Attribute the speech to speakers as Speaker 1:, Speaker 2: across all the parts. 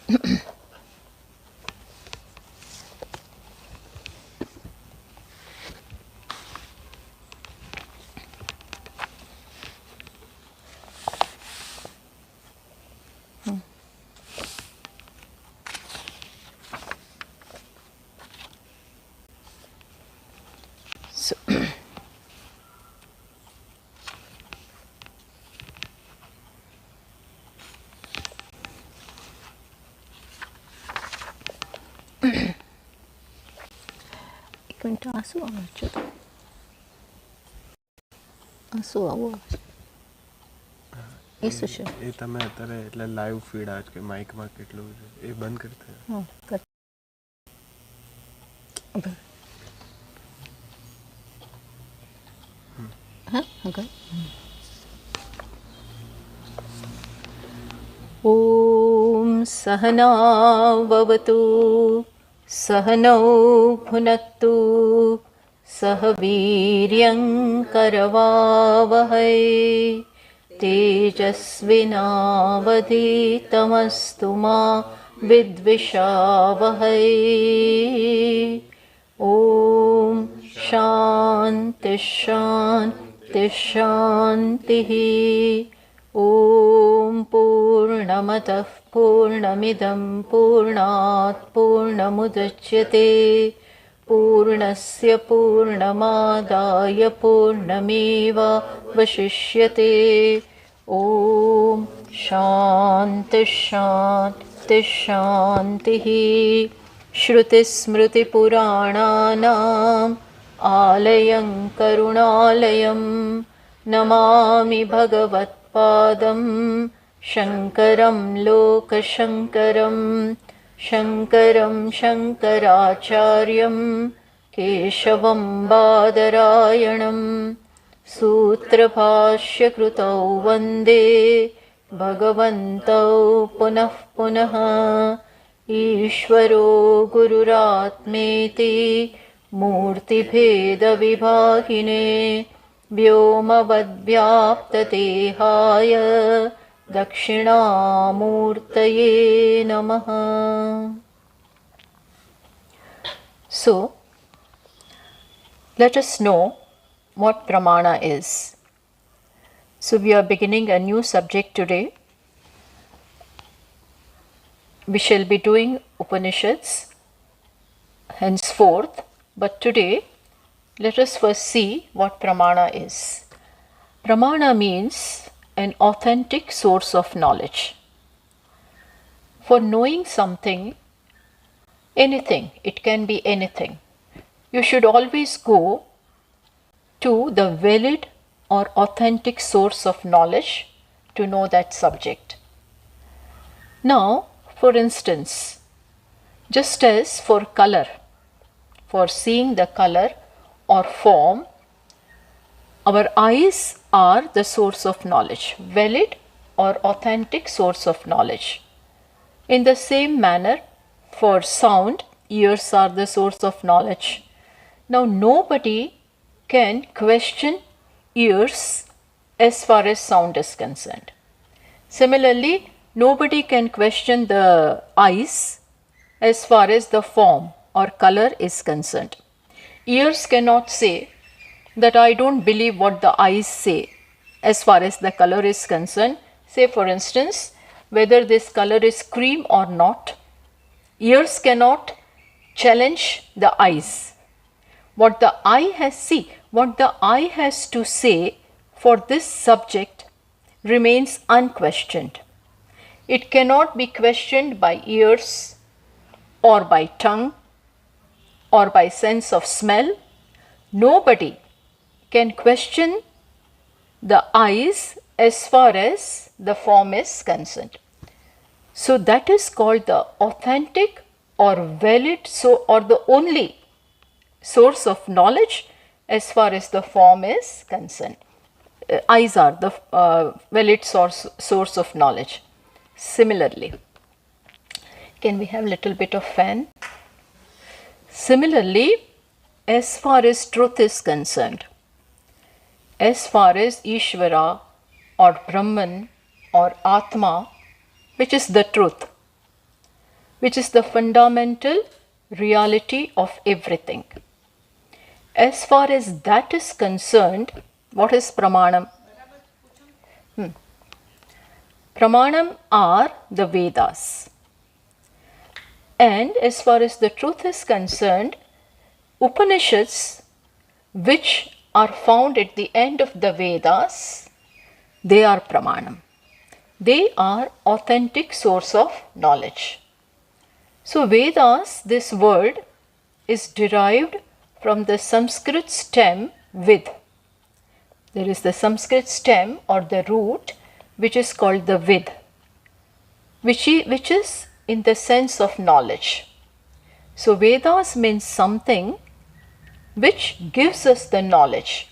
Speaker 1: So ik vind het zo aantje. Zo આવો એ શું છે?
Speaker 2: એ તમે અત્યારે એટલે લાઈવ ફીડ આજ કે માઇકમાં કેટલું છે એ બંધ કરતા
Speaker 1: હા કર હા આગળ. ॐ सहना भवतु सहनौ भुनक्तु सह वीर्यं करवावहै तेजस्विनावधीतमस्तु मा विद्विषावहै. ॐ शान्ति शान्ति शान्तिः. ॐ पूर्णमतः पूर्णमिदं पूर्णात् पूर्णमुदच्यते पूर्णस्य पूर्णमादाय पूर्णमेवावशिष्यते. ॐ शान्ति शान्ति शान्तिः. श्रुतिस्मृतिपुराणानाम् आलयं करुणालयं नमामि भगवत्पादं शङ्करं लोकशङ्करं. शङ्करं शङ्कराचार्यं केशवं बादरायणं सूत्रभाष्यकृतौ वन्दे भगवन्तौ पुनः पुनः. ईश्वरो गुरुरात्मेति मूर्तिभेदविभागिने व्योमवद्व्याप्तदेहाय दक्षिणामूर्तये नमः. So, let us know what pramana is. So, we are beginning a new subject today. We shall be doing Upanishads henceforth, but today let us first see what pramana is. Pramana means an authentic source of knowledge. For knowing something, anything, it can be anything, you should always go to the valid or authentic source of knowledge to know that subject. Now, for instance, just as for color, for seeing the color or form, our eyes are the source of knowledge, valid or authentic source of knowledge. In the same manner, for sound, ears are the source of knowledge. Now, nobody can question ears as far as sound is concerned. Similarly, nobody can question the eyes as far as the form or color is concerned. Ears cannot say that I don't believe what the eyes say as far as the color is concerned. Say for instance, whether this color is cream or not, ears cannot challenge the eyes. What the eye has to say for this subject remains unquestioned. It cannot be questioned by ears or by tongue or by sense of smell. Nobody can question the eyes as far as the form is concerned. So that is called the authentic or valid, or the only source of knowledge as far as the form is concerned. Eyes are the valid source of knowledge. Similarly, can we have little bit of fan? Similarly, as far as truth is concerned, as far as Ishvara or Brahman or Atma, which is the truth, which is the fundamental reality of everything. As far as that is concerned, what is Pramanam? Pramanam are the Vedas. And as far as the truth is concerned, Upanishads, which are found at the end of the Vedas, they are Pramanam. They are authentic source of knowledge. So Vedas, this word, is derived from the Sanskrit stem Vid. There is the Sanskrit stem or the root which is called the Vid, which is in the sense of knowledge. So Vedas means something which gives us the knowledge.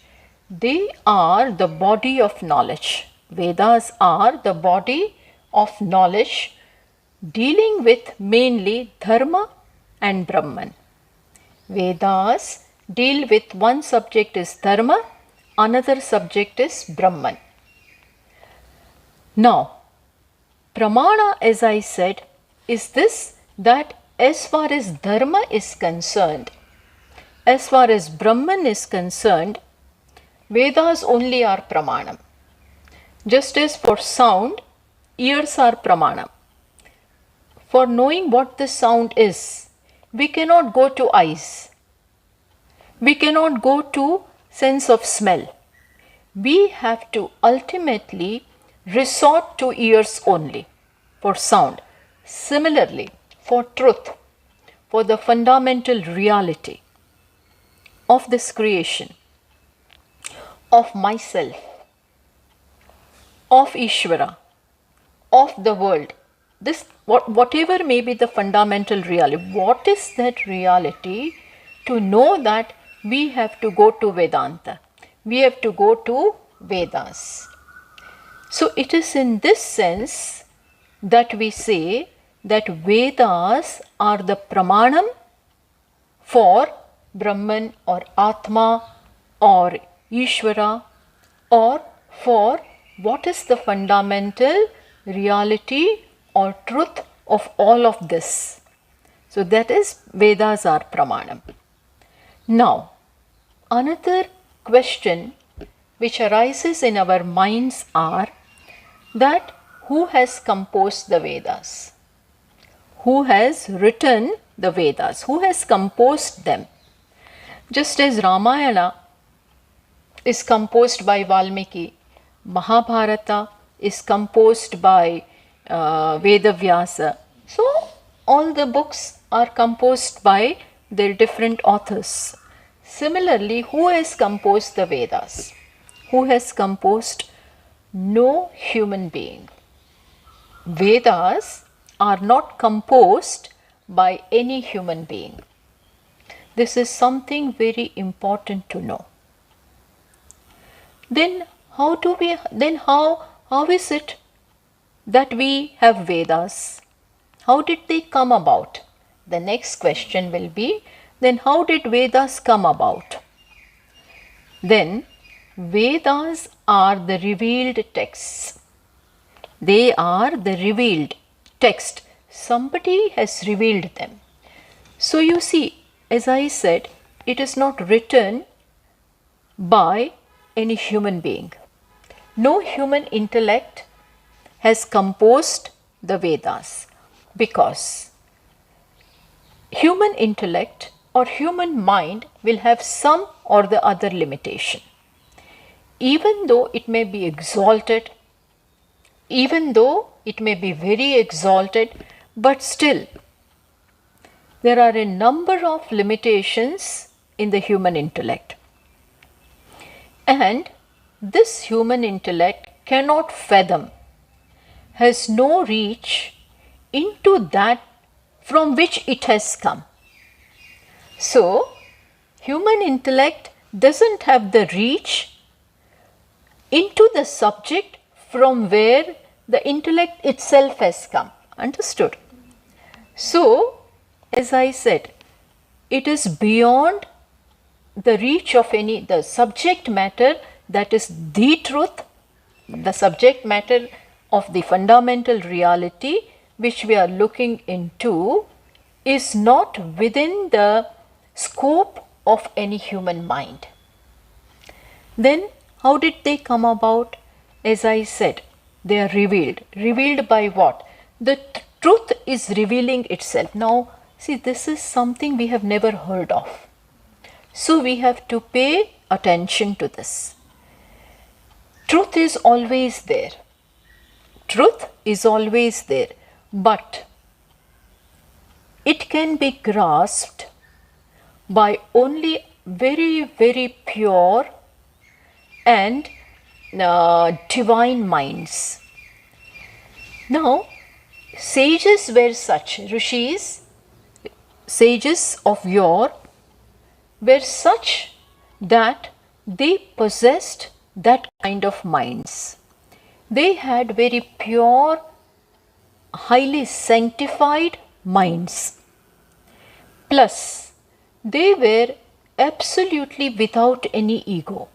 Speaker 1: They are the body of knowledge. Vedas are the body of knowledge dealing with mainly Dharma and Brahman. Vedas deal with one subject is Dharma, another subject is Brahman. Now, Pramana, as I said, is this, that as far as Dharma is concerned, as far as Brahman is concerned, Vedas only are Pramanam. Just as for sound, ears are Pramanam. For knowing what the sound is, we cannot go to eyes. We cannot go to sense of smell. We have to ultimately resort to ears only for sound. Similarly, for truth, for the fundamental reality of this creation, of myself, of Ishvara, of the world, this whatever may be the fundamental reality, what is that reality? To know that, we have to go to Vedanta. We have to go to Vedas. So it is in this sense that we say that Vedas are the Pramanam for Brahman or Atma or Ishvara, or for what is the fundamental reality or truth of all of this. So that is, Vedas are Pramanam. Now, another question which arises in our minds are that who has composed the Vedas? Who has written the Vedas? Who has composed them? Just as Ramayana is composed by Valmiki, Mahabharata is composed by Vedavyasa. So, all the books are composed by their different authors. Similarly, who has composed the Vedas? Who has composed? No human being. Vedas are not composed by any human being. This is something very important to know. Then how is it that we have Vedas? How did they come about? The next question will be, then how did Vedas come about? Then Vedas are the revealed texts. They are the revealed text. Somebody has revealed them. So you see, as I said, it is not written by any human being. No human intellect has composed the Vedas, because human intellect or human mind will have some or the other limitation. Even though it may be exalted, even though it may be very exalted, but still there are a number of limitations in the human intellect. And this human intellect cannot fathom, has no reach into that from which it has come. So, human intellect doesn't have the reach into the subject from where the intellect itself has come. Understood? So, as I said, it is beyond the reach of the subject matter, that is the truth, the subject matter of the fundamental reality, which we are looking into is not within the scope of any human mind. Then how did they come about? As I said, they are revealed. Revealed by what? The truth is revealing itself. Now, see, this is something we have never heard of. So we have to pay attention to this. Truth is always there. Truth is always there, but it can be grasped by only very, very pure and divine minds. Now, sages were such, rishis, sages of yore, were such that they possessed that kind of minds. They had very pure, highly sanctified minds. Plus, they were absolutely without any ego.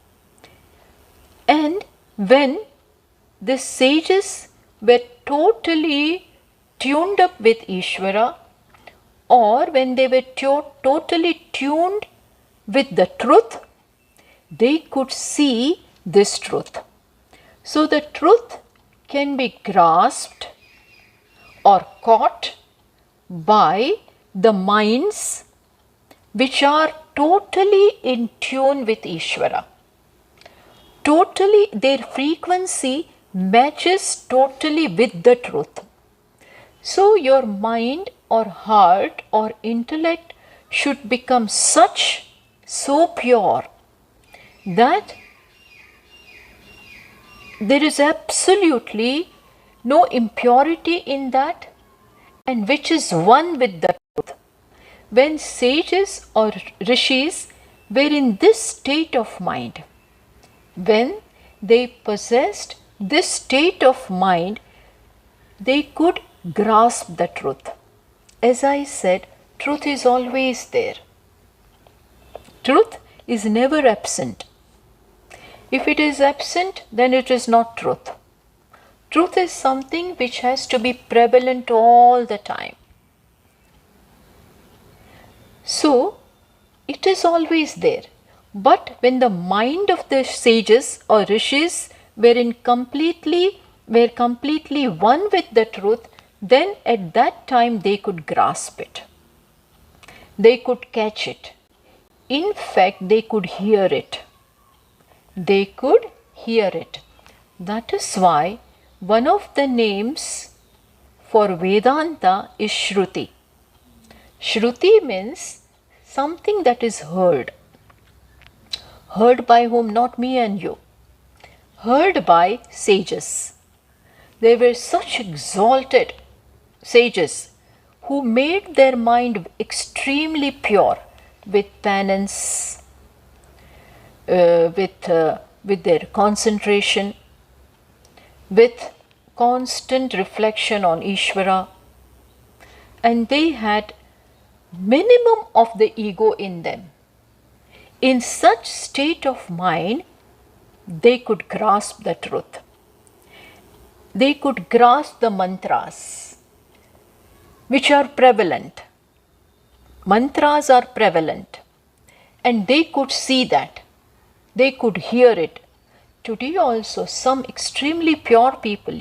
Speaker 1: And when the sages were totally tuned up with Ishvara, or when they were totally tuned with the truth, they could see this truth. So the truth can be grasped or caught by the minds which are totally in tune with Ishvara. Totally, their frequency matches totally with the truth. So your mind or heart or intellect should become so pure that there is absolutely no impurity in that, and which is one with the truth. When sages or rishis were in this state of mind, when they possessed this state of mind, they could grasp the truth. As I said, truth is always there. Truth is never absent. If it is absent, then it is not truth. Truth is something which has to be prevalent all the time. So, it is always there. But when the mind of the sages or rishis were completely one with the truth, then at that time they could grasp it. They could catch it. In fact, they could hear it. They could hear it. That is why one of the names for Vedanta is Shruti. Shruti means something that is heard. Heard by whom? Not me and you. Heard by sages. They were such exalted sages who made their mind extremely pure with penance, with their concentration, with constant reflection on Ishvara, and they had minimum of the ego in them. In such state of mind, they could grasp the truth. They could grasp the mantras which are prevalent. Mantras are prevalent, and they could see that. They could hear it. Today also, some extremely pure people,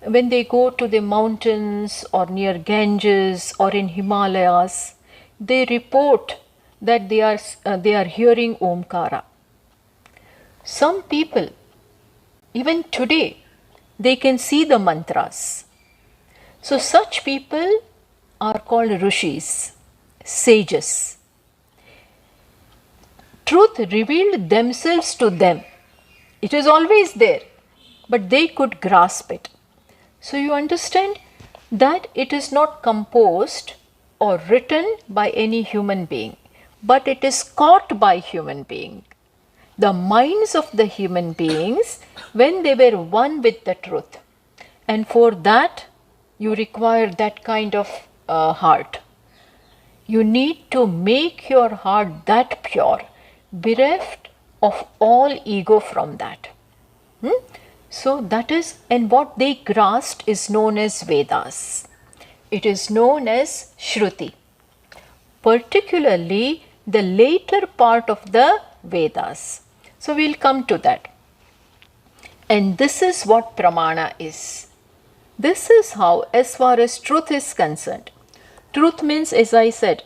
Speaker 1: when they go to the mountains or near Ganges or in Himalayas, they report that they are hearing Omkara. Some people, even today, they can see the mantras. So such people are called rishis, sages. Truth revealed themselves to them. It is always there, but they could grasp it. So you understand that it is not composed or written by any human being, but it is caught by human being. The minds of the human beings, when they were one with the truth. And for that, you require that kind of heart. You need to make your heart that pure, bereft of all ego from that. So that is, and what they grasped is known as Vedas. It is known as Shruti, particularly the later part of the Vedas. So we'll come to that. And this is what Pramana is. This is how, as far as truth is concerned, truth means, as I said,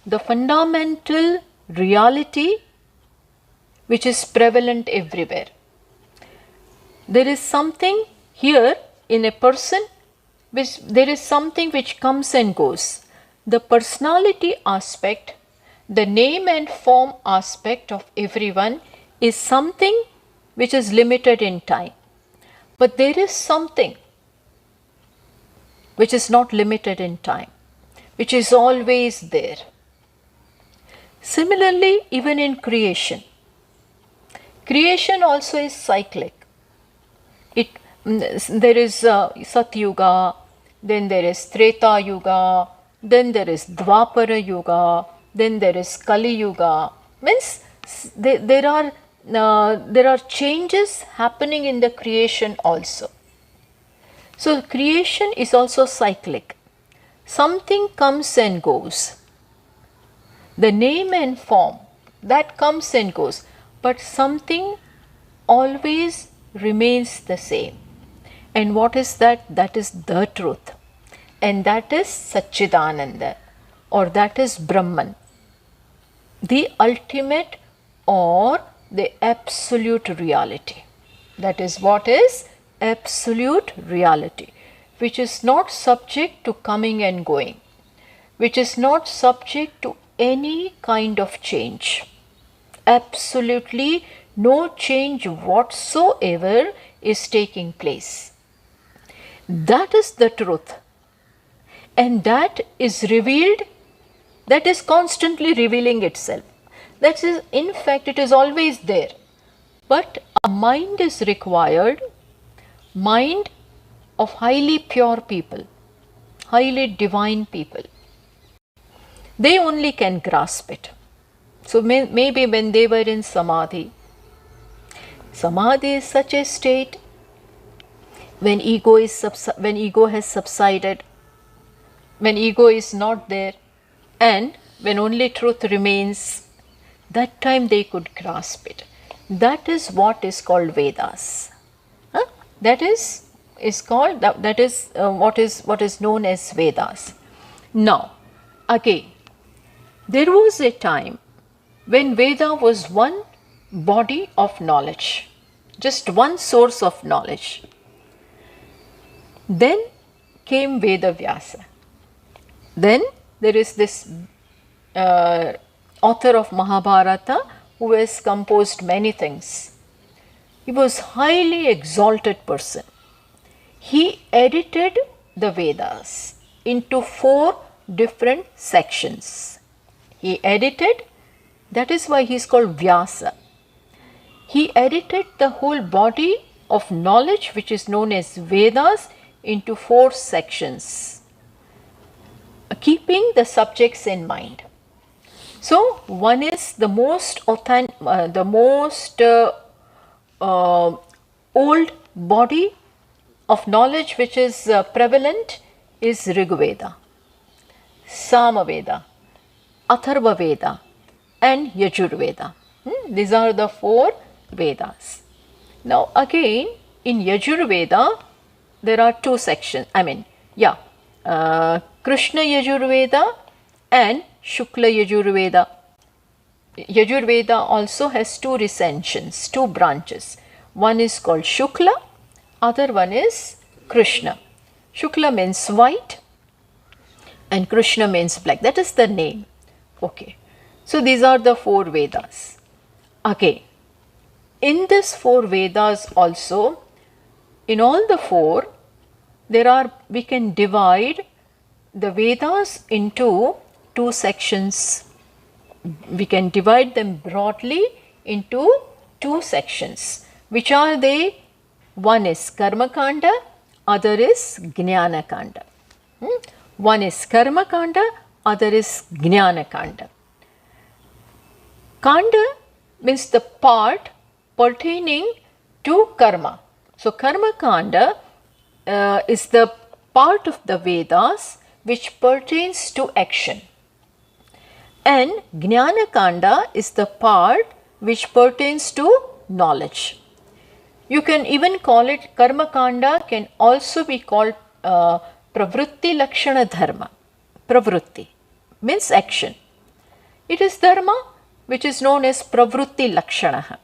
Speaker 1: the fundamental reality which is prevalent everywhere. There is something here in a person, there is something which comes and goes. The personality aspect, the name and form aspect of everyone is something which is limited in time. But there is something which is not limited in time, which is always there. Similarly, even in creation, creation also is cyclic. There is Satyuga, then there is Treta Yuga, then there is Dwapara Yuga, then there is Kali Yuga. Means there are changes happening in the creation also. So creation is also cyclic. Something comes and goes. The name and form, that comes and goes, but something always remains the same. And what is that? That is the truth. And that is Satchidananda, or that is Brahman, the ultimate or the absolute reality. That is what is absolute reality, which is not subject to coming and going, which is not subject to any kind of change. Absolutely no change whatsoever is taking place. That is the truth. And that is revealed, that is constantly revealing itself. That is, in fact, it is always there. But a mind is required, mind of highly pure people, highly divine people. They only can grasp it. So maybe when they were in Samadhi, Samadhi is such a state when ego has subsided, when ego is not there, and when only truth remains, that time they could grasp it. That is what is called Vedas. That is called, that is what is known as Vedas. Now, again, there was a time when Veda was one body of knowledge, just one source of knowledge. Then came Veda Vyasa. Then there is this author of Mahabharata who has composed many things. He was highly exalted person. He edited the Vedas into 4 different sections. He edited, that is why he is called Vyasa. He edited the whole body of knowledge which is known as Vedas into 4 sections, keeping the subjects in mind. So one is the most old body of knowledge which is prevalent is Rigveda, Samaveda, Atharva Veda and Yajurveda. These are the 4 Vedas. Now again, in Yajurveda there are 2 sections. Krishna Yajurveda and Shukla Yajurveda. Yajurveda also has 2 recensions, 2 branches. One is called Shukla, other one is Krishna. Shukla means white and Krishna means black. That is the name. Okay. So these are the 4 Vedas. Okay. In this 4 Vedas also, in all the 4, we can divide the Vedas into 2 sections. We can divide them broadly into 2 sections. Which are they? One is Karma Kanda, other is Jnana Kanda. One is Karma Kanda, other is Jnana Kanda. Kanda means the part pertaining to karma. So Karma Kanda is the part of the Vedas which pertains to action, and Jnana Kanda is the part which pertains to knowledge. You can even call it Karma Kanda, can also be called Pravritti Lakshana Dharma. Pravritti means action. It is dharma which is known as Pravritti Lakshana,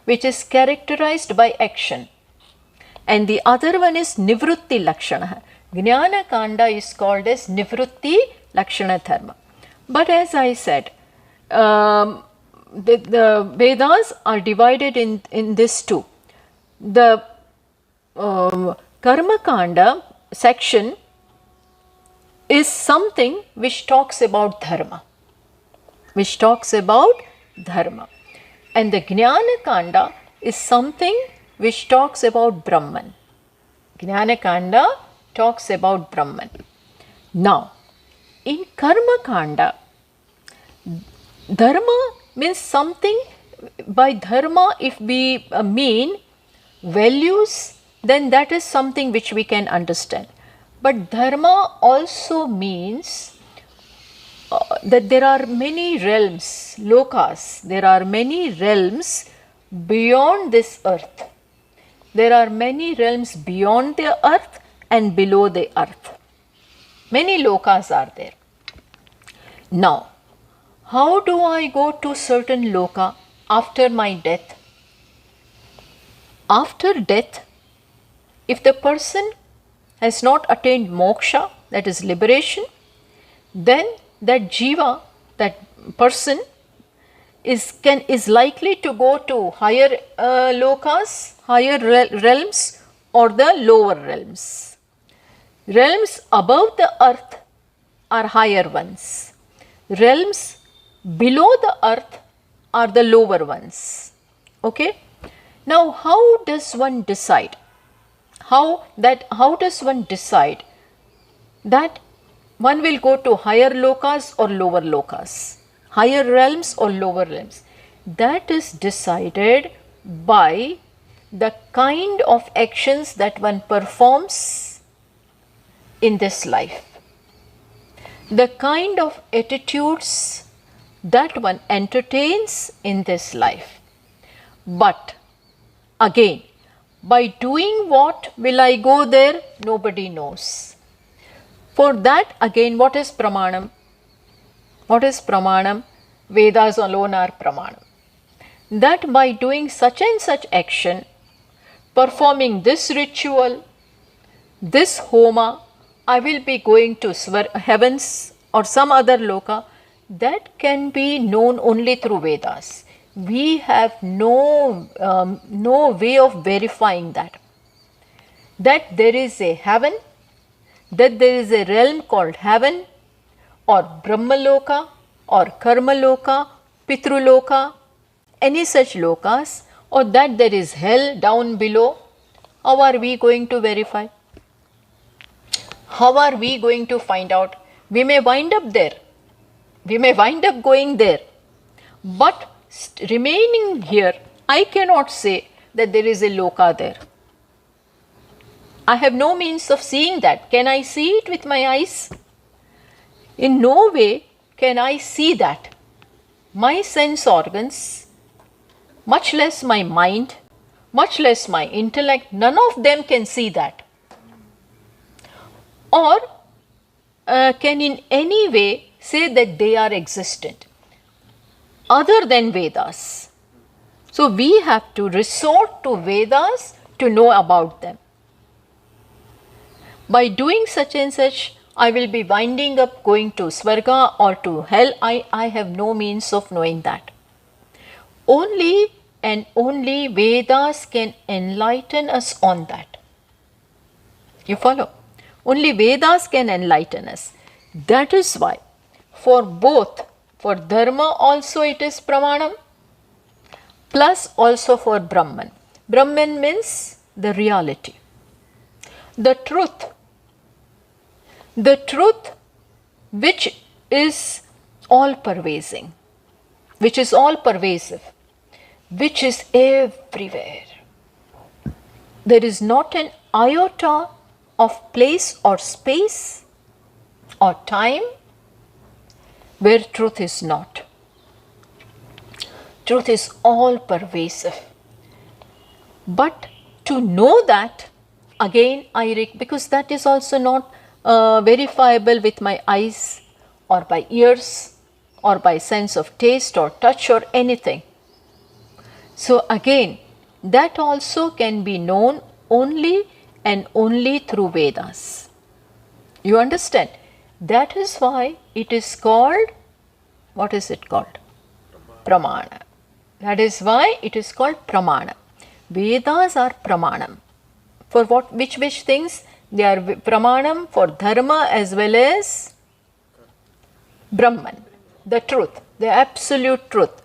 Speaker 1: which is characterized by action. And the other one is Nivritti Lakshana. Jnana Kanda is called as Nivritti Lakshana Dharma. But as I said, the Vedas are divided in this two. The Karma Kanda section is something which talks about dharma, and the Jnana Kanda is something which talks about Brahman. Jnana Kanda talks about Brahman. Now, in Karma Kanda, dharma means something. By dharma, if we mean values, then that is something which we can understand. But dharma also means that there are many realms, lokas, there are many realms beyond this earth. There are many realms beyond the earth and below the earth. Many lokas are there. Now, how do I go to certain loka after my death? After death, if the person has not attained moksha, that is liberation, then that jiva, that person is likely to go to higher lokas, higher realms, or the lower realms. Realms above the earth are higher ones. Realms below the earth are the lower ones. Okay? Now, how does one decide? How does one decide that one will go to higher lokas or lower lokas, higher realms or lower realms? That is decided by the kind of actions that one performs in this life, the kind of attitudes that one entertains in this life. But again, by doing what will I go there? Nobody knows. For that, again, what is Pramanam? What is Pramanam? Vedas alone are Pramanam. That by doing such and such action, performing this ritual, this homa, I will be going to heavens or some other loka. That can be known only through Vedas. We have no way of verifying that there is a heaven, that there is a realm called heaven, or Brahmaloka, or Karmaloka, Pitruloka, any such lokas, or that there is hell down below. How are we going to verify? How are we going to find out? We may wind up there. We may wind up going there. But remaining here, I cannot say that there is a loka there. I have no means of seeing that. Can I see it with my eyes? In no way can I see that. My sense organs, much less my mind, much less my intellect, none of them can see that. Or can in any way say that they are existent other than Vedas. So we have to resort to Vedas to know about them. By doing such and such, I will be winding up going to Swarga or to hell. I have no means of knowing that. Only and only Vedas can enlighten us on that. You follow? Only Vedas can enlighten us. That is why for both, for dharma also it is pramanam, plus also for Brahman. Brahman means the reality, the truth which is all pervasive, which is everywhere. there is not an iota of place or space or time where truth is not. Truth is all pervasive. But to know that, again, because that is also not verifiable with my eyes or by ears or by sense of taste or touch or anything. So again, that also can be known only and only through Vedas. You understand? That is why it is called, what is it called? Pramana. That is why it is called Pramana. Vedas are Pramanam. For what, which things? They are Pramanam for Dharma as well as Brahman, the truth, the absolute truth.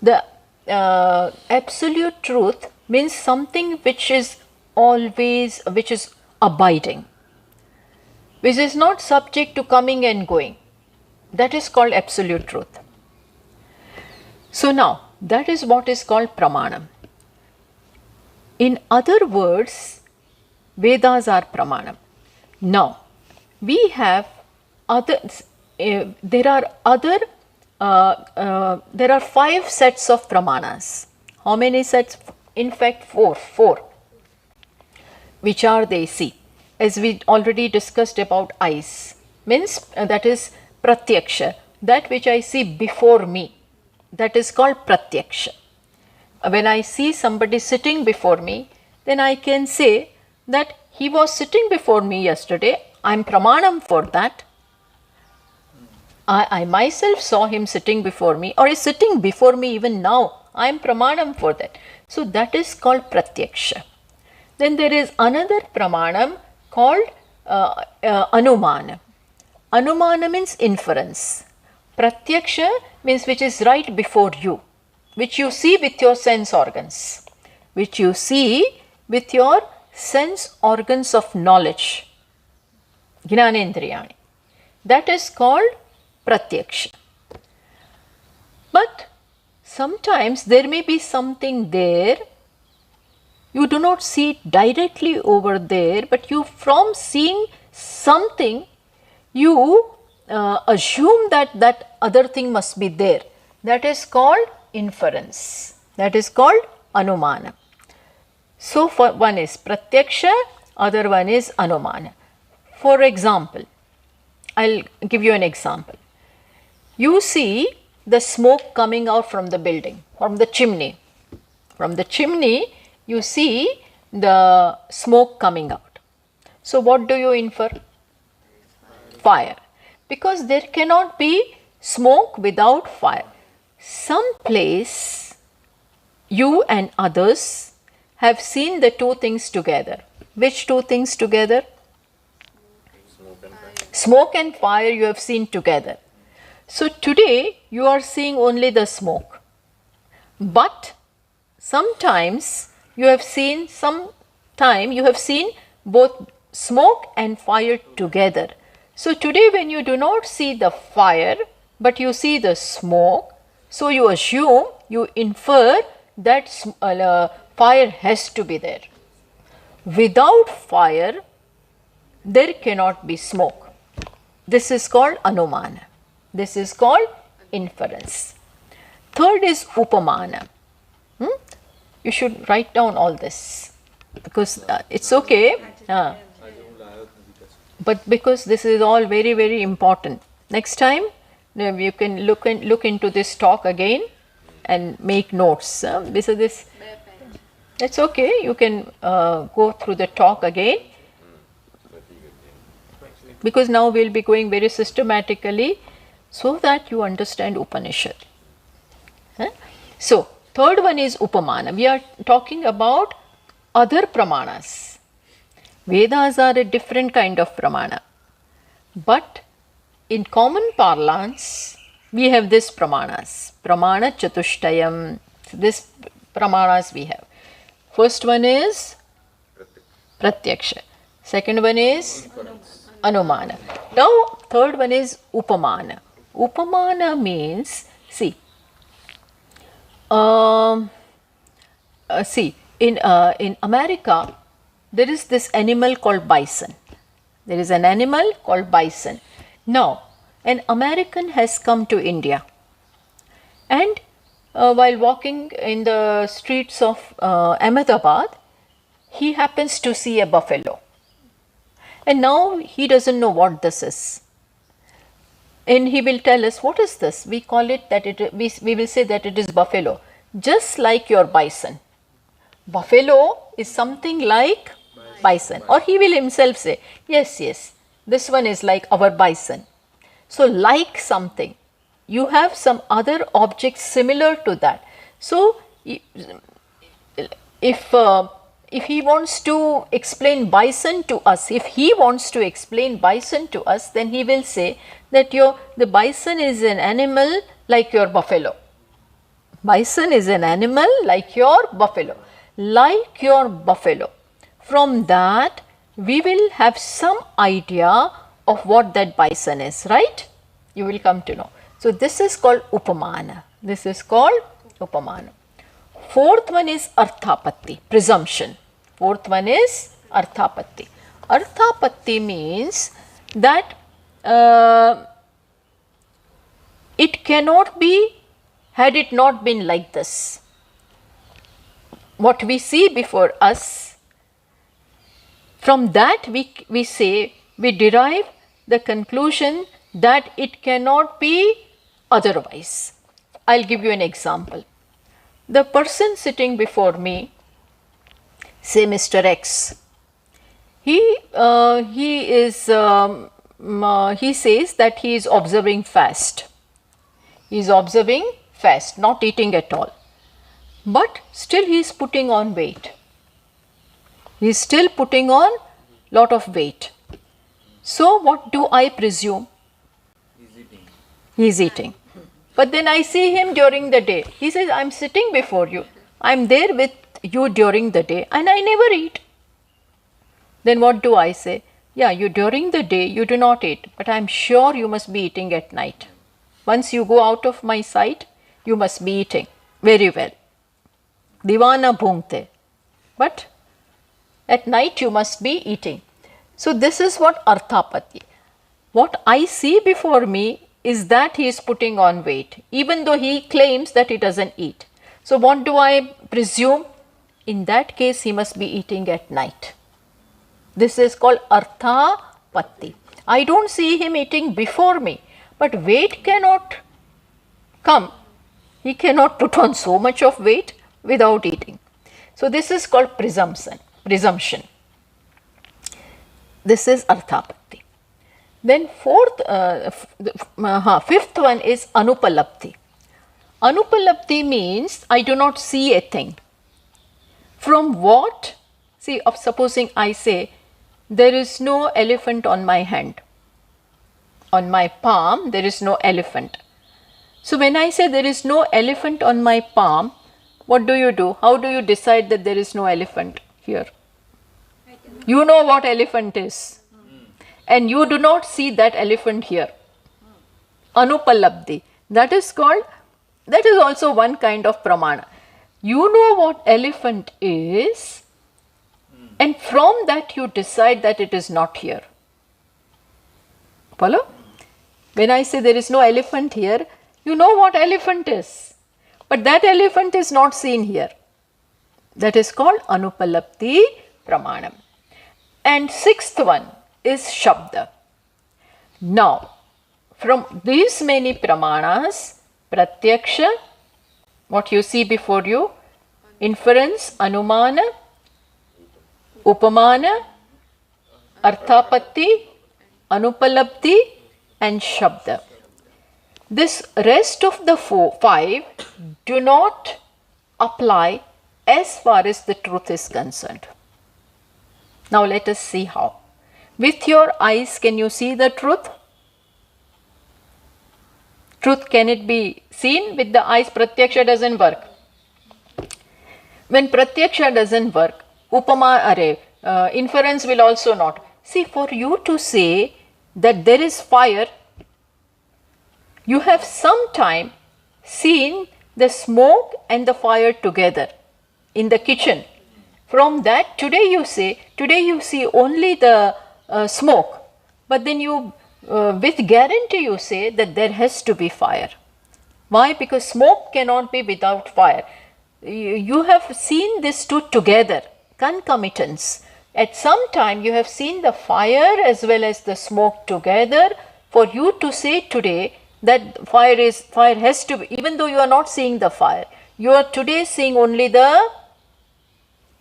Speaker 1: The absolute truth means something which is always, which is abiding, which is not subject to coming and going. That is called absolute truth. So now, that is what is called Pramanam. In other words, Vedas are Pramanam. Now, we have others, there are 5 sets of Pramanas. How many sets? In fact, 4. Which are they? See, as we already discussed about eyes, means that is Pratyaksha, that which I see before me, that is called Pratyaksha. When I see somebody sitting before me, then I can say that he was sitting before me yesterday. I am Pramanam for that. I myself saw him sitting before me, or is sitting before me even now. I am Pramanam for that. So that is called Pratyaksha. Then there is another Pramanam called Anumana. Anumana means inference. Pratyaksha means which is right before you, which you see with your sense organs, which you see with your sense organs of knowledge, Jnanendriyani. That is called Pratyaksha. But sometimes there may be something there, you do not see it directly over there, but you, from seeing something, you assume that that other thing must be there. That is called inference. That is called Anumana. So for one is Pratyaksha, other one is Anumana. For example, I'll give you an example. You see the smoke coming out from the building, from the chimney. From the chimney, you see the smoke coming out. So what do you infer? Fire. Because there cannot be smoke without fire. Some place you and others have seen the two things together. Which two things together? Smoke and fire you have seen together. So today you are seeing only the smoke. But sometimes you have seen, both smoke and fire together. So today when you do not see the fire, but you see the smoke, so you assume, you infer that fire has to be there. Without fire, there cannot be smoke. This is called Anumana. This is called inference. Third is Upamana. You should write down all this because it's okay. But because this is all very, very important. Next time you can look into this talk again and make notes. It's okay. You can go through the talk again. Because now we will be going very systematically so that you understand Upanishad. So, third one is Upamana. We are talking about other Pramanas. Vedas are a different kind of Pramana. But in common parlance, we have this Pramanas. Pramana Chatushtayam. So this Pramanas we have. First one is Pratyaksha. Second one is Anumana. Now, third one is Upamana. Upamana means, see, in America, there is this animal called bison. There is an animal called bison. Now, an American has come to India, and while walking in the streets of Ahmedabad, he happens to see a buffalo. And now he doesn't know what this is. And he will tell us, what is this? We call it that we will say that it is buffalo, just like your bison. Buffalo is something like bison. Or he will himself say, yes, yes, this one is like our bison. So like something, you have some other object similar to that. So if he wants to explain bison to us, then he will say that the bison is an animal like your buffalo. Bison is an animal like your buffalo. Like your buffalo. From that, we will have some idea of what that bison is, right? You will come to know. So this is called Upamana. This is called Upamana. Fourth one is Arthapatti, presumption. Fourth one is Arthapatti. Arthapatti means that it cannot be had it not been like this. What we see before us, from that we derive the conclusion that it cannot be otherwise. I'll give you an example. The person sitting before me, say Mr. X, he says that he is observing fast. He is observing fast, not eating at all. But still he is putting on weight. He is still putting on lot of weight. So what do I presume? He is eating. But then I see him during the day. He says, I am sitting before you. I am there with you during the day and I never eat. Then what do I say? Yeah, you during the day you do not eat, but I am sure you must be eating at night. Once you go out of my sight, you must be eating very well. Divana bhungte. But at night you must be eating. So this is what Arthapatti. What I see before me is that he is putting on weight, even though he claims that he doesn't eat. So what do I presume? In that case, he must be eating at night. This is called Arthapatti. I don't see him eating before me, but weight cannot come. He cannot put on so much of weight without eating. So this is called presumption. This is Arthapatti. Then fifth one is Anupalapti. Anupalapti means I do not see a thing. From what? See, supposing I say, there is no elephant on my hand. On my palm, there is no elephant. So when I say there is no elephant on my palm, what do you do? How do you decide that there is no elephant here? You know what elephant is. And you do not see that elephant here. Anupalabdhi. That is also one kind of pramana. You know what elephant is, and from that you decide that it is not here. Follow? When I say there is no elephant here, you know what elephant is. But that elephant is not seen here. That is called Anupalapti Pramanam. And sixth one is Shabda. Now, from these many Pramanas, Pratyaksha, what you see before you, inference, Anumana, Upamana, Arthapatti, Anupalapti and Shabda. This rest of the five do not apply as far as the truth is concerned. Now let us see how. With your eyes, can you see the truth? Truth, can it be seen with the eyes? Pratyaksha doesn't work. When Pratyaksha doesn't work, inference will also not. See, for you to say that there is fire, you have sometime seen the smoke and the fire together in the kitchen. From that, today you see only the smoke, but then you with guarantee you say that there has to be fire. Why? Because smoke cannot be without fire. You have seen these two together, concomitance. At some time you have seen the fire as well as the smoke together for you to say today that fire has to be, even though you are not seeing the fire, you are today seeing only the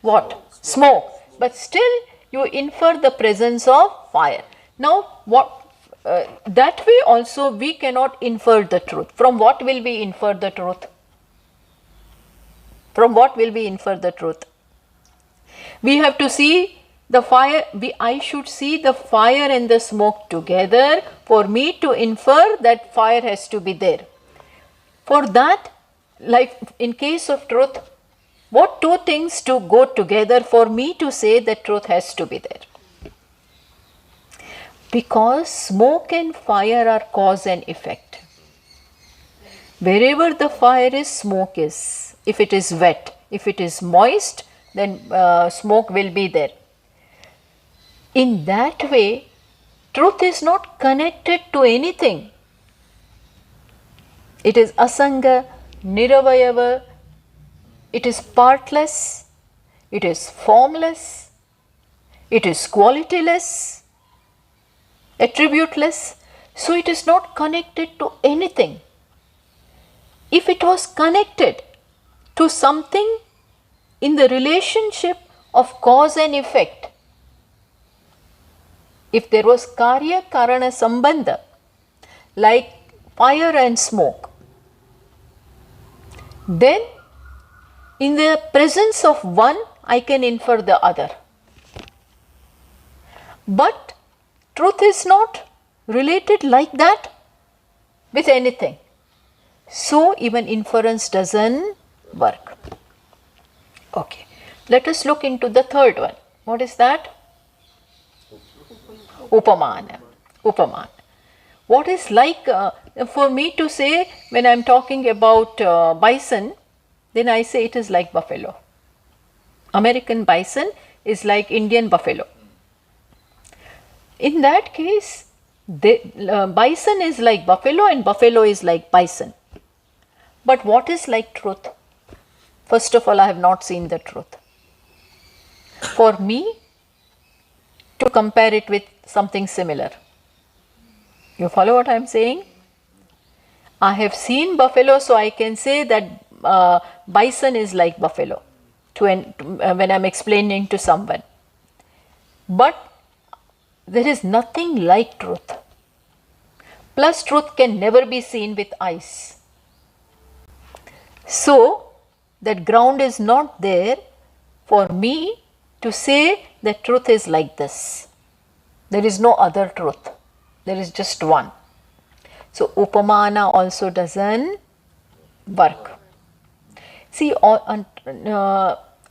Speaker 1: what? Smoke. But still you infer the presence of fire. Now that way also we cannot infer the truth. From what will we infer the truth? From what will we infer the truth? We have to see the fire, I should see the fire and the smoke together for me to infer that fire has to be there. For that, like in case of truth, what two things to go together for me to say that truth has to be there? Because smoke and fire are cause and effect. Wherever the fire is, smoke is. If it is wet, if it is moist, then smoke will be there. In that way, truth is not connected to anything. It is asanga, niravayava, it is partless, it is formless, it is qualityless, attributeless. So it is not connected to anything. If it was connected to something in the relationship of cause and effect, if there was karya karana sambandha like fire and smoke, then in the presence of one I can infer the other. But truth is not related like that with anything. So even inference doesn't work. Okay, let us look into the third one. What is that? Upamana. Upamana. What is like for me to say when I am talking about bison, then I say it is like buffalo. American bison is like Indian buffalo. In that case, bison is like buffalo and buffalo is like bison. But what is like truth? First of all, I have not seen the truth. For me to compare it with something similar. You follow what I am saying? I have seen buffalo, so I can say that bison is like buffalo when I am explaining to someone. But there is nothing like truth. Plus, truth can never be seen with eyes. So, that ground is not there for me to say that truth is like this. There is no other truth. There is just one. So, upamana also doesn't work. See, all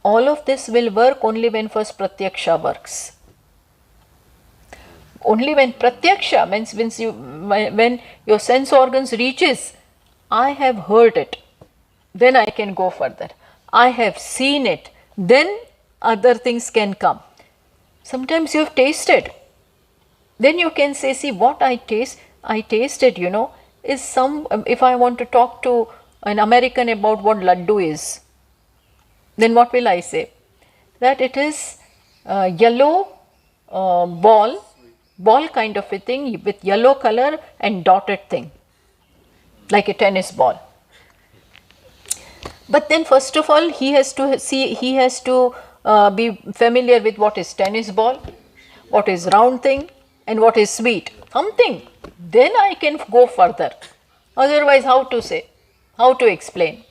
Speaker 1: of this will work only when first pratyaksha works. Only when pratyaksha means when your sense organs reaches, I have heard it, then I can go further. I have seen it, then other things can come. Sometimes you have tasted, then you can say, see what I tasted, you know, is some, if I want to talk to an American about what laddu is, then what will I say? That it is yellow ball kind of a thing with yellow color and dotted thing, like a tennis ball. But then first of all he has to be familiar with what is tennis ball, what is round thing and what is sweet, something. Then I can go further. Otherwise how to say, how to explain?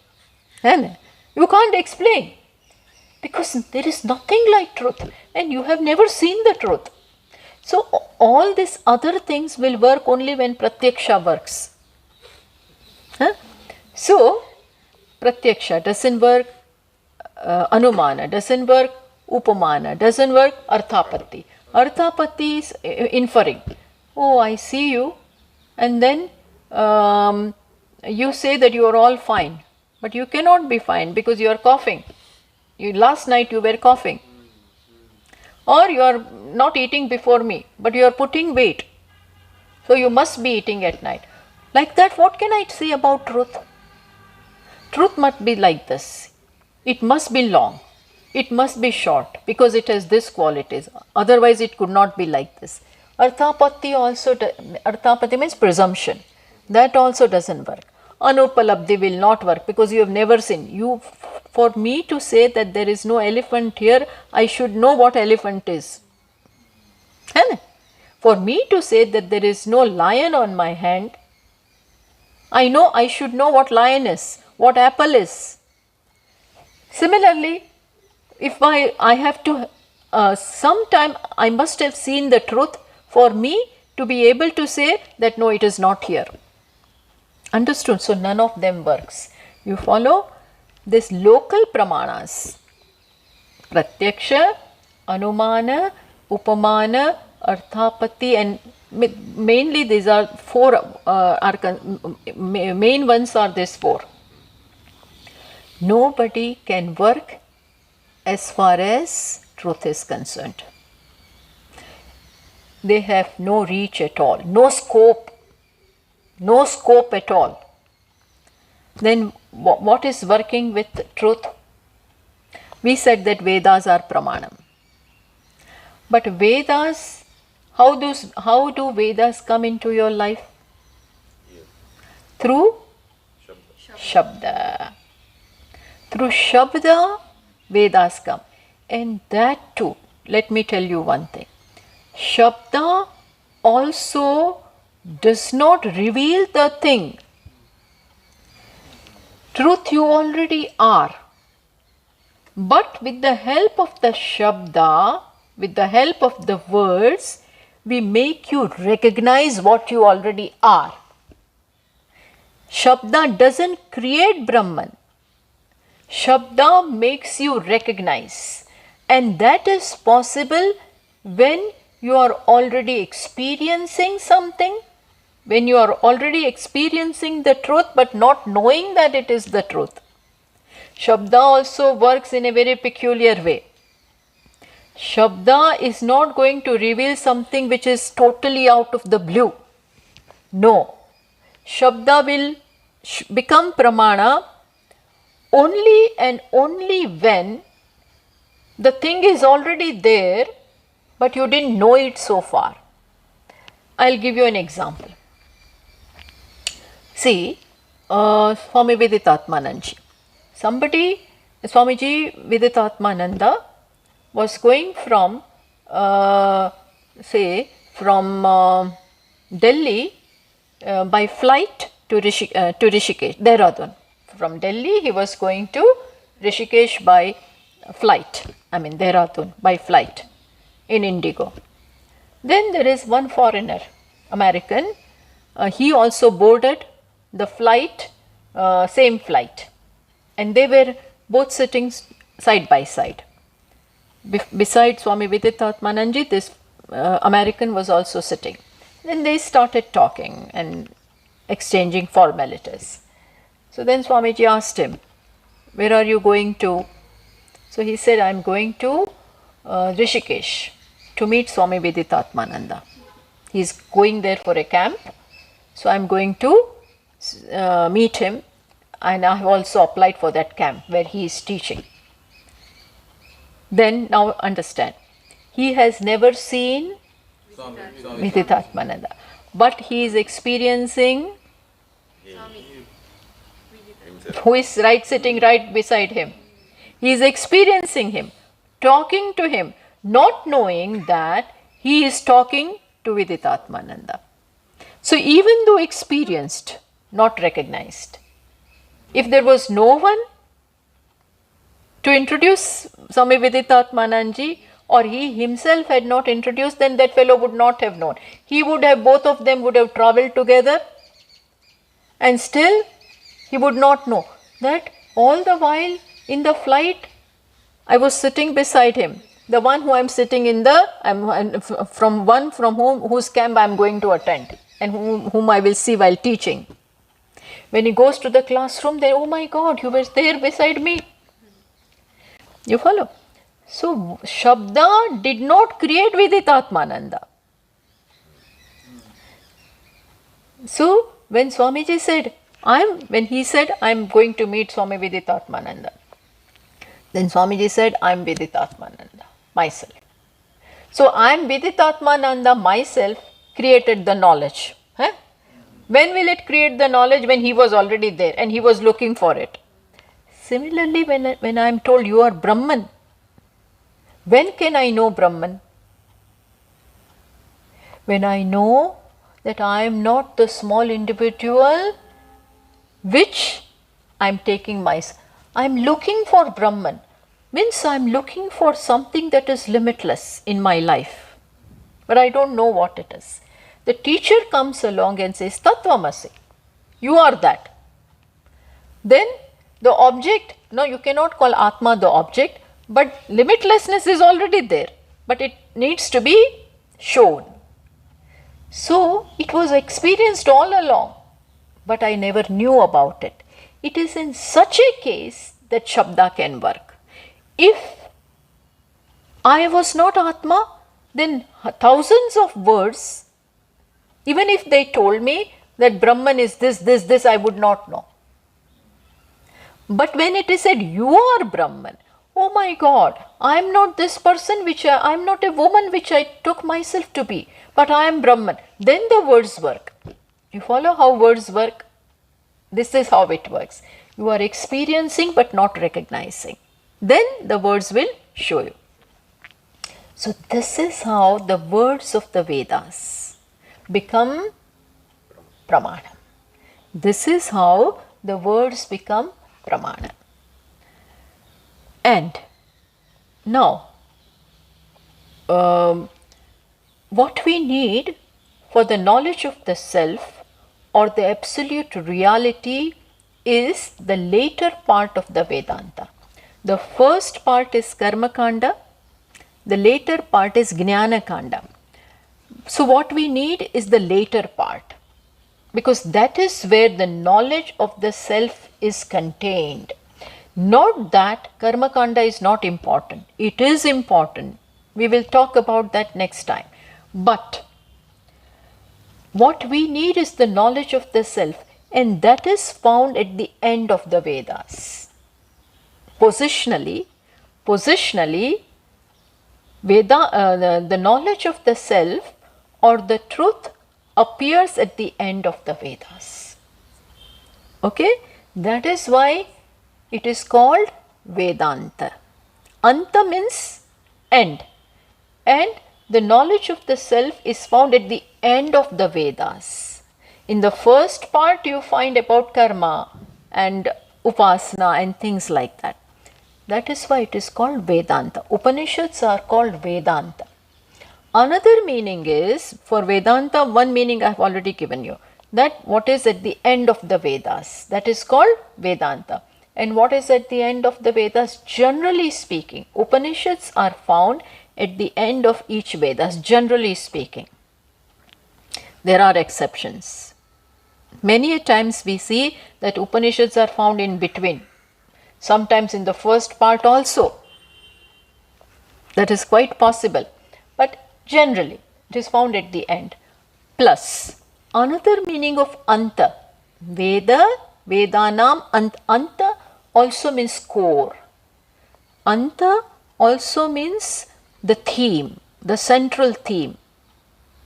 Speaker 1: And you can't explain because there is nothing like truth and you have never seen the truth. So all these other things will work only when pratyaksha works. So pratyaksha doesn't work, anumana doesn't work, upamana doesn't work, arthapatti. Arthapatti is inferring. Oh, I see you, and then you say that you are all fine, but you cannot be fine because you are coughing. last night you were coughing. Or you are not eating before me, but you are putting weight. So you must be eating at night. Like that, what can I say about truth? Truth must be like this. It must be long. It must be short because it has this qualities. Otherwise, it could not be like this. Arthapatti also, arthapatti means presumption. That also doesn't work. Anupalabdhi will not work because you have never seen. For me to say that there is no elephant here, I should know what elephant is. For me to say that there is no lion on my hand, I should know what lion is, what apple is. Similarly, if I have to, sometime I must have seen the truth for me to be able to say that no, it is not here. Understood? So none of them works. You follow this local pramanas. Pratyaksha, Anumana, Upamana, Arthapatti, and mainly these are four, main ones are these four. Nobody can work as far as truth is concerned. They have no reach at all, no scope at all. Then what is working with truth? We said that Vedas are Pramanam. But Vedas, how do Vedas come into your life? Through Shabda. Through Shabda, Vedas come. And that too, let me tell you one thing. Shabda also does not reveal the thing. Truth you already are. But with the help of the Shabda, with the help of the words, we make you recognize what you already are. Shabda doesn't create Brahman. Shabda makes you recognize. And that is possible when you are already experiencing something, when you are already experiencing the truth but not knowing that it is the truth. Shabda also works in a very peculiar way. Shabda is not going to reveal something which is totally out of the blue. No. Shabda will become Pramana only and only when the thing is already there but you didn't know it so far. I'll give you an example. See, Swami Viditatmananji. Swamiji Viditatmananda was going from, Delhi by flight to Rishikesh, Dehradun. From Delhi he was going to Rishikesh by flight, Dehradun by flight in Indigo. Then there is one foreigner, American, he also boarded the flight, same flight, and they were both sitting side by side. Beside Swami Viditatmananji, this American was also sitting. Then they started talking and exchanging formalities. So then Swamiji asked him, "Where are you going to?" So he said, "I am going to Rishikesh to meet Swami Viditatmananda. He is going there for a camp. So I am going to meet him, and I have also applied for that camp where he is teaching." Then now understand, he has never seen Viditatmananda, but he is experiencing who is sitting right beside him. He is experiencing him, talking to him, not knowing that he is talking to Viditatmananda. So even though experienced, not recognized. If there was no one to introduce Swami Viditatmananji, or he himself had not introduced, then that fellow would not have known. Both of them would have travelled together, and still he would not know that all the while in the flight I was sitting beside him, the one who I am sitting in whose camp I am going to attend and whom I will see while teaching. When he goes to the classroom, then, "Oh my God, you were there beside me." You follow? So, Shabda did not create Viditatmananda. So, when Swamiji said, when he said, I am going to meet Swami Viditatmananda, then Swamiji said, I am Viditatmananda, myself. So, I am Viditatmananda, myself, created the knowledge. Huh? When will it create the knowledge? When he was already there and he was looking for it. Similarly, when I am told you are Brahman, when can I know Brahman? When I know that I am not the small individual which I am taking myself. I am looking for Brahman. Means I am looking for something that is limitless in my life. But I don't know what it is. The teacher comes along and says, Tattvamasi, you are that. Then the object, no, you cannot call Atma the object, but limitlessness is already there, but it needs to be shown. So it was experienced all along, but I never knew about it. It is in such a case that Shabda can work. If I was not Atma, then thousands of words, even if they told me that Brahman is this, I would not know. But when it is said, you are Brahman, oh my God, I am not this person I am not a woman which I took myself to be, but I am Brahman. Then the words work. You follow how words work? This is how it works. You are experiencing but not recognizing. Then the words will show you. So this is how the words of the Vedas become Pramana. This is how the words become Pramana. And now, what we need for the knowledge of the self or the absolute reality is the later part of the Vedanta. The first part is Karma Kanda, the later part is Jnana Kanda. So what we need is the later part, because that is where the knowledge of the self is contained. Not that Karma Kanda is not important. It is important. We will talk about that next time. But what we need is the knowledge of the self, and that is found at the end of the Vedas. Positionally, the knowledge of the self or the truth appears at the end of the Vedas. Okay, that is why it is called Vedanta. Anta means end, and the knowledge of the self is found at the end of the Vedas. In the first part you find about karma and upasana and things like that. That is why it is called Vedanta. Upanishads are called Vedanta. Another meaning is, for Vedanta, one meaning I have already given you, that what is at the end of the Vedas, that is called Vedanta. And what is at the end of the Vedas? Generally speaking, Upanishads are found at the end of each Vedas, generally speaking. There are exceptions. Many a times we see that Upanishads are found in between. Sometimes in the first part also. That is quite possible. But generally, it is found at the end. Plus, another meaning of Anta. Vedanam, Anta also means core. Anta also means the theme, the central theme,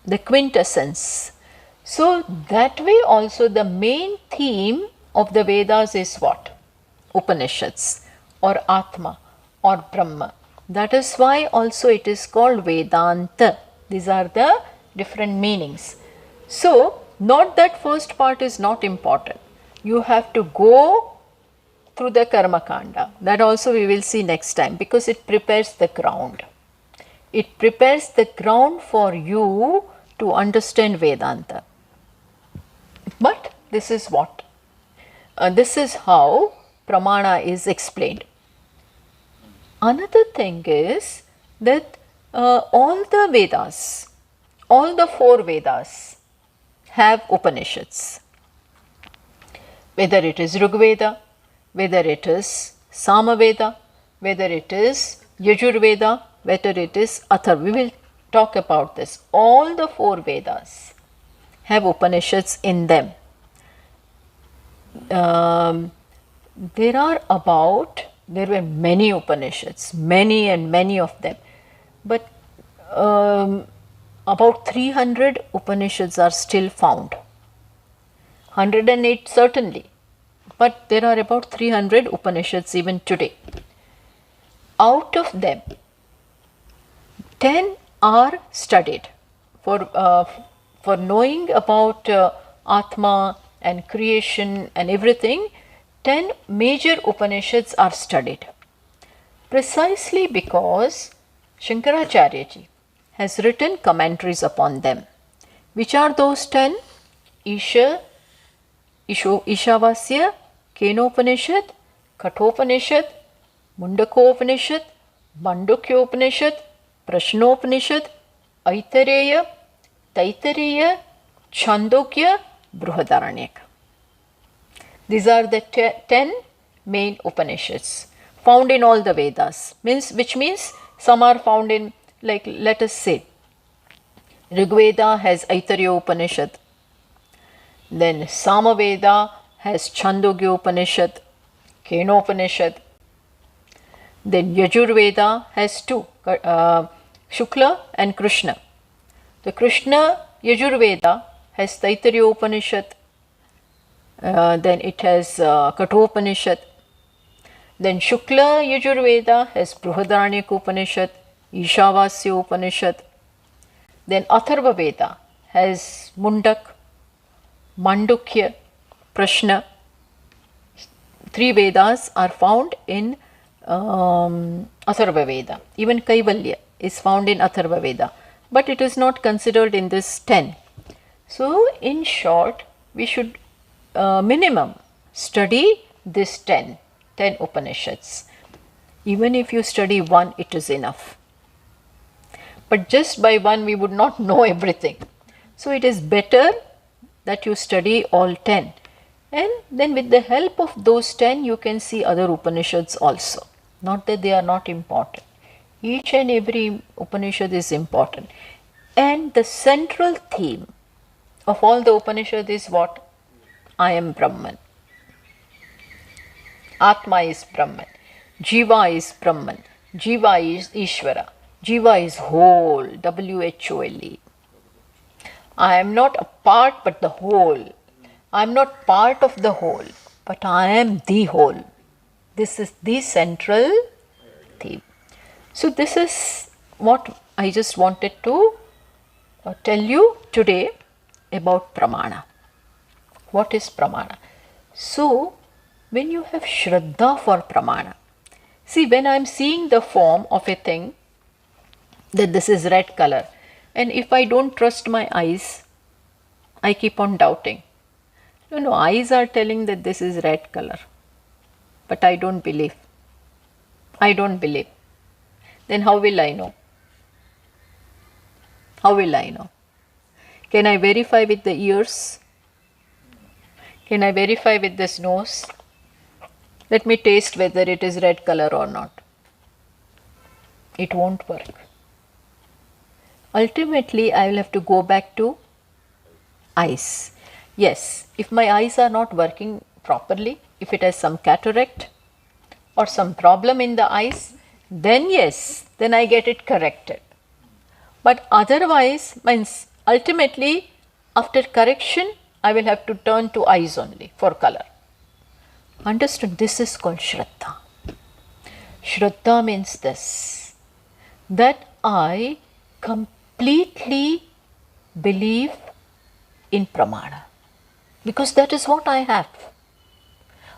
Speaker 1: the quintessence. So that way also the main theme of the Vedas is what? Upanishads or Atma or Brahma. That is why also it is called Vedanta. These are the different meanings. So not that first part is not important. You have to go through the Karma Kanda. That also we will see next time, because it prepares the ground. It prepares the ground for you to understand Vedanta. But this is what? This is how Pramana is explained. Another thing is that all the Vedas, all the four Vedas have Upanishads. Whether it is Rigveda, whether it is Samaveda, whether it is Yajurveda, whether it is Atharva. We will talk about this. All the 4 Vedas have Upanishads in them. There were many Upanishads, many and many of them, but about 300 Upanishads are still found. 108 certainly, but there are about 300 Upanishads even today. Out of them, 10 are studied for knowing about Atma and creation and everything. 10 major Upanishads are studied precisely because Shankaracharya ji has written commentaries upon them. Which are those 10? Ishavasya, Kenopanishad, Kathopanishad, Mundakopanishad, Mandukyopanishad, Prashnopanishad, Aitareya, Taitareya, Chandogya, Brihadaranyaka. These are the 10 main Upanishads found in all the Vedas, which means some are found in, like, let us say, Rigveda has Aitareya Upanishad, then Samaveda has Chandogya Upanishad, Kenopanishad, then Yajurveda has 2, Shukla and Krishna. The Krishna Yajurveda has Taittiriya Upanishad, then it has Kathopanishad, then Shukla Yajurveda has Brihadaranyaka Upanishad, Ishavasya Upanishad, then Atharva Veda has Mundak, Mandukya, Prashna. 3 Vedas are found in Atharva Veda. Even Kaivalya is found in Atharva Veda, but it is not considered in this 10. So, in short, we should minimum study this 10 Upanishads. Even if you study one, it is enough. But just by one, we would not know everything. So, it is better that you study all 10. And then with the help of those 10, you can see other Upanishads also. Not that they are not important. Each and every Upanishad is important. And the central theme of all the Upanishads is what? I am Brahman. Atma is Brahman. Jiva is Brahman. Jiva is Ishvara. Jiva is whole. WHOLE. I am not a part but the whole. I am not part of the whole, but I am the whole. This is the central theme. So, this is what I just wanted to tell you today about Pramana. What is Pramana? So, when you have Shraddha for Pramana, see, when I am seeing the form of a thing, that this is red color, and if I don't trust my eyes, I keep on doubting. No, eyes are telling that this is red color, but I don't believe. I don't believe. Then how will I know? How will I know? Can I verify with the ears? Can I verify with this nose? Let me taste whether it is red color or not. It won't work. Ultimately, I will have to go back to eyes. Yes, if my eyes are not working properly, if it has some cataract or some problem in the eyes, then yes, then I get it corrected. But otherwise, means ultimately after correction, I will have to turn to eyes only for color. Understood? This is called Shraddha. Shraddha means this, that I completely believe in Pramana. Because that is what I have.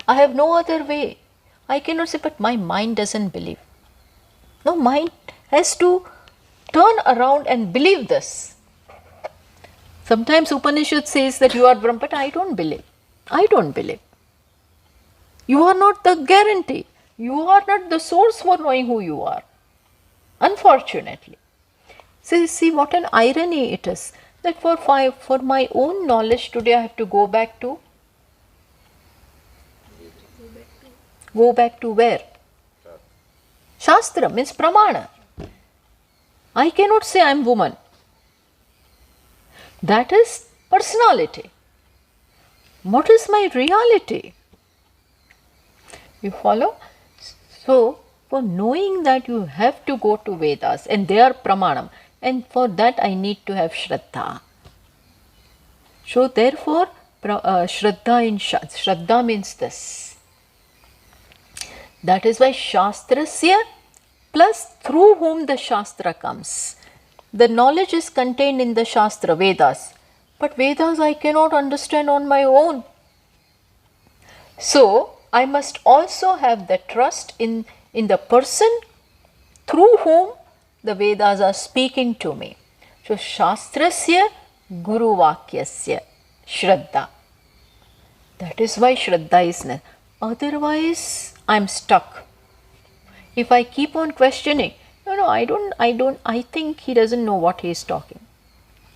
Speaker 1: I have no other way. I cannot say, but my mind doesn't believe. No, mind has to turn around and believe this. Sometimes Upanishad says that you are Brahma, but I don't believe. I don't believe. You are not the guarantee. You are not the source for knowing who you are. Unfortunately. So, see what an irony it is. That for my own knowledge today I have to go back to where? Shastra means Pramana. I cannot say I am woman. That is personality. What is my reality? You follow? So, for knowing that you have to go to Vedas and they are Pramanam, and for that I need to have Shraddha. So, therefore, Shraddha in Shraddha means this. That is why Shastrasya plus through whom the Shastra comes. The knowledge is contained in the Shastra, Vedas. But Vedas I cannot understand on my own. So, I must also have the trust in the person through whom the Vedas are speaking to me. So, Shastrasya Guru Vakyasya Shraddha. That is why Shraddha is necessary. Otherwise, I am stuck. If I keep on questioning, no, I think he doesn't know what he is talking.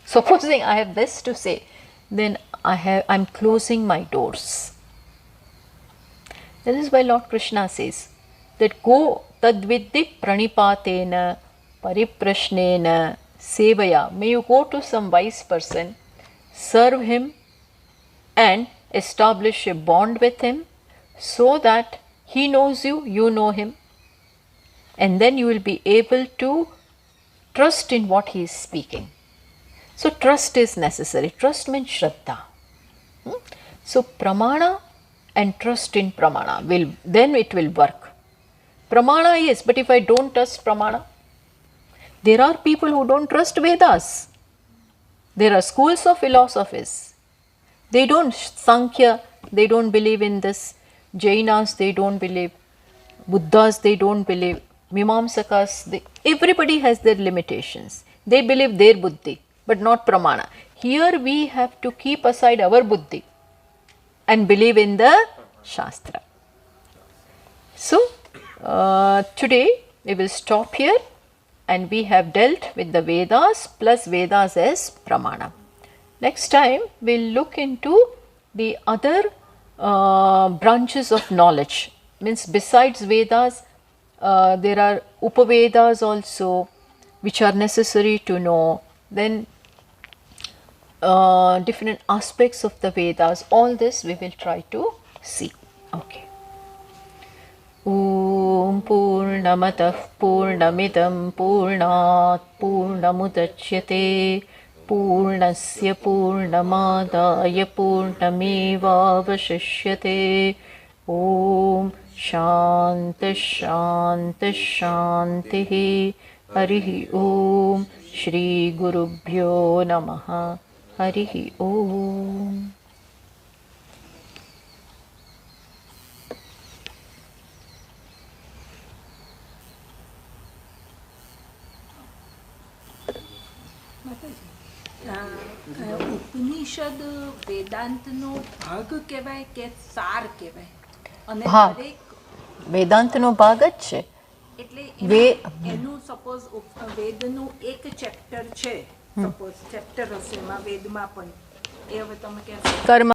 Speaker 1: Supposing I have this to say, then I'm closing my doors. That is why Lord Krishna says that go tadviddi pranipatena pariprashnena sevaya. May you go to some wise person, serve him and establish a bond with him so that he knows you, you know him, and then you will be able to trust in what he is speaking. So, trust is necessary. Trust means Shraddha. So, Pramana and trust in Pramana then it will work. Pramana is, but if I don't trust Pramana, there are people who don't trust Vedas. There are schools of philosophies. They don't, Sankhya, they don't believe in this. Jainas, they don't believe. Buddhas, they don't believe. Mimamsakas, everybody has their limitations. They believe their buddhi, but not Pramana. Here we have to keep aside our buddhi and believe in the Shastra. So, today we will stop here and we have dealt with the Vedas plus Vedas as Pramana. Next time we will look into the other branches of knowledge. Means besides Vedas, there are Upavedas also which are necessary to know. Then different aspects of the Vedas, all this we will try to see. Okay. Om Purnamatah Purnamidam Purnat Purnamudachyate Purnasya Purnamadaya Purnamevavashishyate. Om Shanti Shanti Shanti. Harihi Om. Shri Gurubhyo Namaha. Harihi Om.
Speaker 3: ઉપનિષદ વેદાંતનો ભાગ કહેવાય કે સાર કહેવાય? અને
Speaker 1: ભાગ.
Speaker 3: દરેક
Speaker 1: વેદાંતનો ભાગ જ છે.
Speaker 3: એટલે
Speaker 1: એનું
Speaker 3: સપોઝ વેદનું એક ચેપ્ટર છે, સપોઝ ચેપ્ટર હશે એમાં વેદમાં પણ, એ હવે તમે કહેશો
Speaker 1: કર્મ